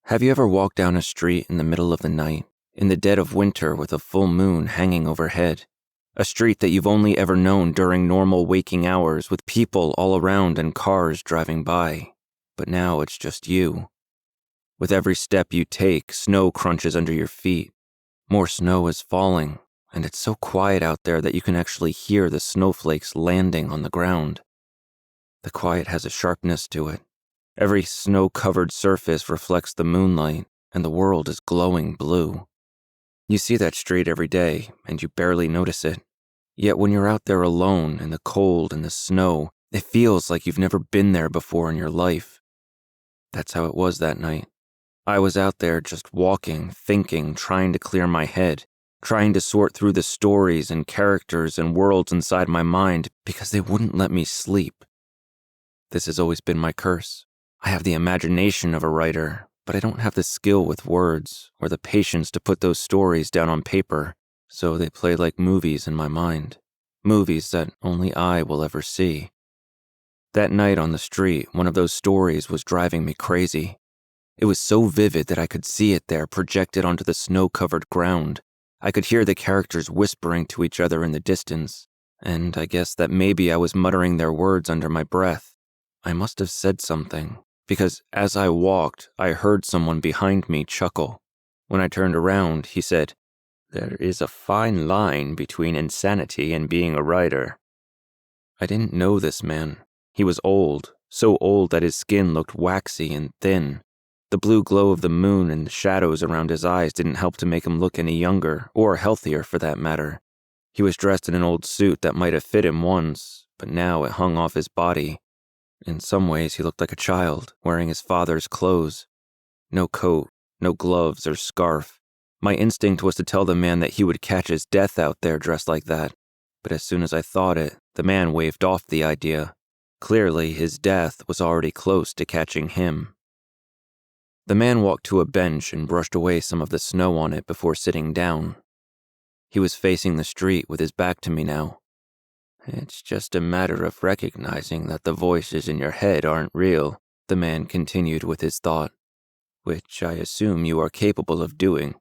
Have you ever walked down a street in the middle of the night, in the dead of winter with a full moon hanging overhead? A street that you've only ever known during normal waking hours with people all around and cars driving by. But now it's just you. With every step you take, snow crunches under your feet. More snow is falling, and it's so quiet out there that you can actually hear the snowflakes landing on the ground. The quiet has a sharpness to it. Every snow-covered surface reflects the moonlight, and the world is glowing blue. You see that street every day, and you barely notice it. Yet when you're out there alone in the cold and the snow, it feels like you've never been there before in your life. That's how it was that night. I was out there just walking, thinking, trying to clear my head, trying to sort through the stories and characters and worlds inside my mind because they wouldn't let me sleep. This has always been my curse. I have the imagination of a writer, but I don't have the skill with words or the patience to put those stories down on paper, so they play like movies in my mind, movies that only I will ever see. That night on the street, one of those stories was driving me crazy. It was so vivid that I could see it there projected onto the snow-covered ground. I could hear the characters whispering to each other in the distance, and I guess that maybe I was muttering their words under my breath. I must have said something, because as I walked, I heard someone behind me chuckle. When I turned around, he said, "There is a fine line between insanity and being a writer." I didn't know this man. He was old, so old that his skin looked waxy and thin. The blue glow of the moon and the shadows around his eyes didn't help to make him look any younger, or healthier for that matter. He was dressed in an old suit that might have fit him once, but now it hung off his body. In some ways, he looked like a child, wearing his father's clothes. No coat, no gloves or scarf. My instinct was to tell the man that he would catch his death out there dressed like that, but as soon as I thought it, the man waved off the idea. Clearly, his death was already close to catching him. The man walked to a bench and brushed away some of the snow on it before sitting down. He was facing the street with his back to me now. "It's just a matter of recognizing that the voices in your head aren't real," the man continued with his thought, "which I assume you are capable of doing."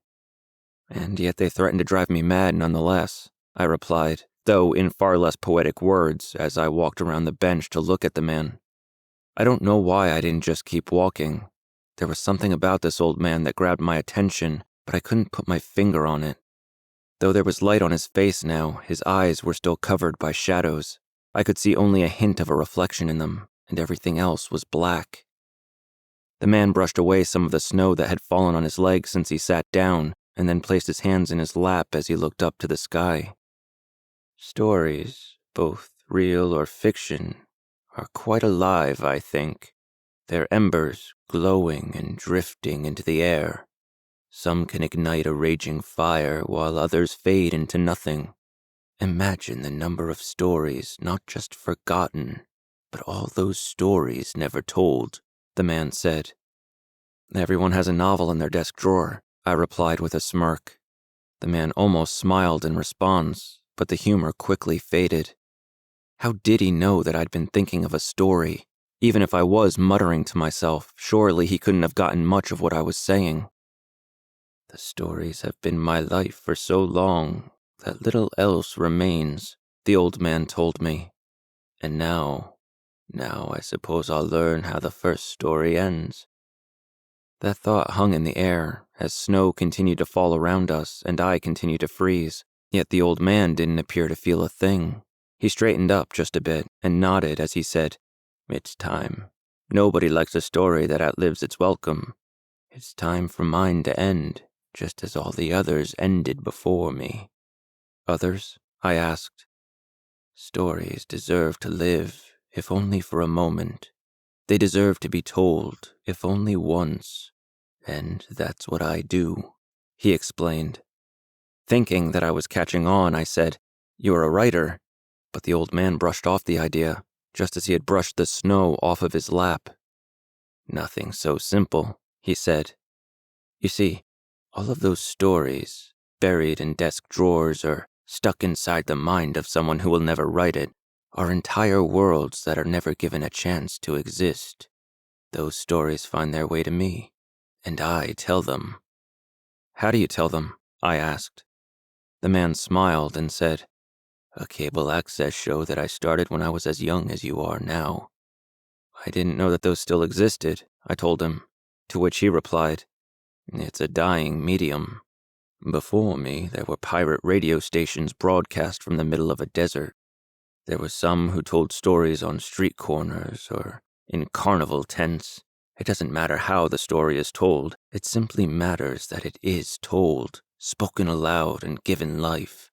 "And yet they threaten to drive me mad nonetheless," I replied, though in far less poetic words, as I walked around the bench to look at the man. I don't know why I didn't just keep walking. There was something about this old man that grabbed my attention, but I couldn't put my finger on it. Though there was light on his face now, his eyes were still covered by shadows. I could see only a hint of a reflection in them, and everything else was black. The man brushed away some of the snow that had fallen on his legs since he sat down, and then placed his hands in his lap as he looked up to the sky. "Stories, both real or fiction, are quite alive, I think. They're embers glowing and drifting into the air. Some can ignite a raging fire while others fade into nothing. Imagine the number of stories not just forgotten, but all those stories never told," the man said. "Everyone has a novel in their desk drawer," I replied with a smirk. The man almost smiled in response, but the humor quickly faded. How did he know that I'd been thinking of a story? Even if I was muttering to myself, surely he couldn't have gotten much of what I was saying. "The stories have been my life for so long that little else remains," the old man told me. "And now I suppose I'll learn how the first story ends." That thought hung in the air as snow continued to fall around us and I continued to freeze, yet the old man didn't appear to feel a thing. He straightened up just a bit and nodded as he said, "It's time. Nobody likes a story that outlives its welcome. It's time for mine to end, just as all the others ended before me." "Others?" I asked. "Stories deserve to live, if only for a moment. They deserve to be told, if only once. And that's what I do," he explained. Thinking that I was catching on, I said, "You're a writer," but the old man brushed off the idea, just as he had brushed the snow off of his lap. "Nothing so simple," he said. "You see, all of those stories, buried in desk drawers or stuck inside the mind of someone who will never write it, are entire worlds that are never given a chance to exist. Those stories find their way to me, and I tell them." "How do you tell them?" I asked. The man smiled and said, "A cable access show that I started when I was as young as you are now." "I didn't know that those still existed," I told him, to which he replied, "It's a dying medium. Before me, there were pirate radio stations broadcast from the middle of a desert. There were some who told stories on street corners or in carnival tents. It doesn't matter how the story is told, it simply matters that it is told, spoken aloud and given life.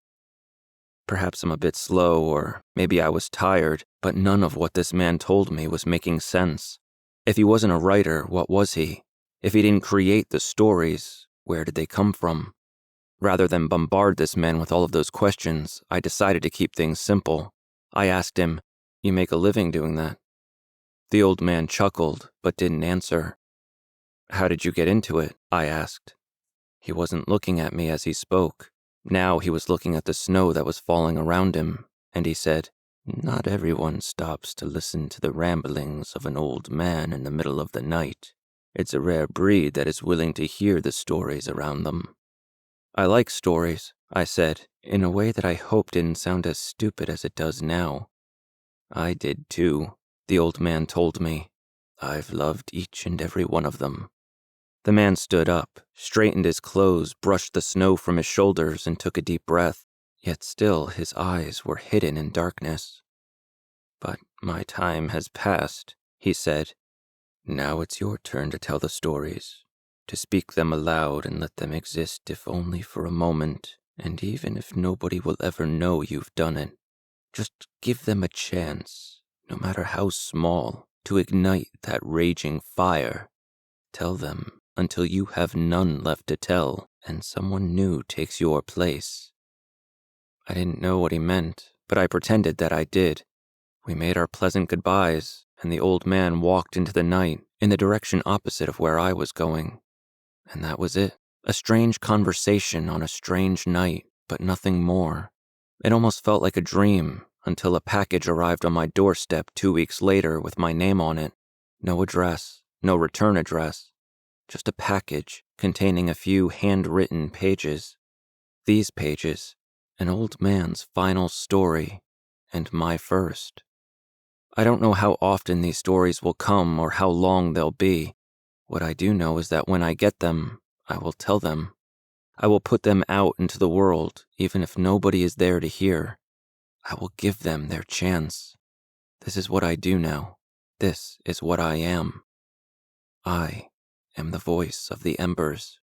Perhaps I'm a bit slow, or maybe I was tired, but none of what this man told me was making sense. If he wasn't a writer, what was he? If he didn't create the stories, where did they come from? Rather than bombard this man with all of those questions, I decided to keep things simple. I asked him, "You make a living doing that?" The old man chuckled, but didn't answer. "How did you get into it?" I asked. He wasn't looking at me as he spoke. Now he was looking at the snow that was falling around him, and he said, "Not everyone stops to listen to the ramblings of an old man in the middle of the night. It's a rare breed that is willing to hear the stories around them." "I like stories," I said, in a way that I hope didn't sound as stupid as it does now. "I did too," the old man told me. "I've loved each and every one of them." The man stood up, straightened his clothes, brushed the snow from his shoulders, and took a deep breath, yet still his eyes were hidden in darkness. "But my time has passed," he said. "Now it's your turn to tell the stories, to speak them aloud and let them exist if only for a moment, and even if nobody will ever know you've done it. Just give them a chance, no matter how small, to ignite that raging fire. Tell them until you have none left to tell, and someone new takes your place." I didn't know what he meant, but I pretended that I did. We made our pleasant goodbyes, and the old man walked into the night in the direction opposite of where I was going. And that was it. A strange conversation on a strange night, but nothing more. It almost felt like a dream, until a package arrived on my doorstep 2 weeks later with my name on it. No address, no return address. Just a package containing a few handwritten pages. These pages, an old man's final story, and my first. I don't know how often these stories will come or how long they'll be. What I do know is that when I get them, I will tell them. I will put them out into the world, even if nobody is there to hear. I will give them their chance. This is what I do now. This is what I am. I am the voice of the Embers.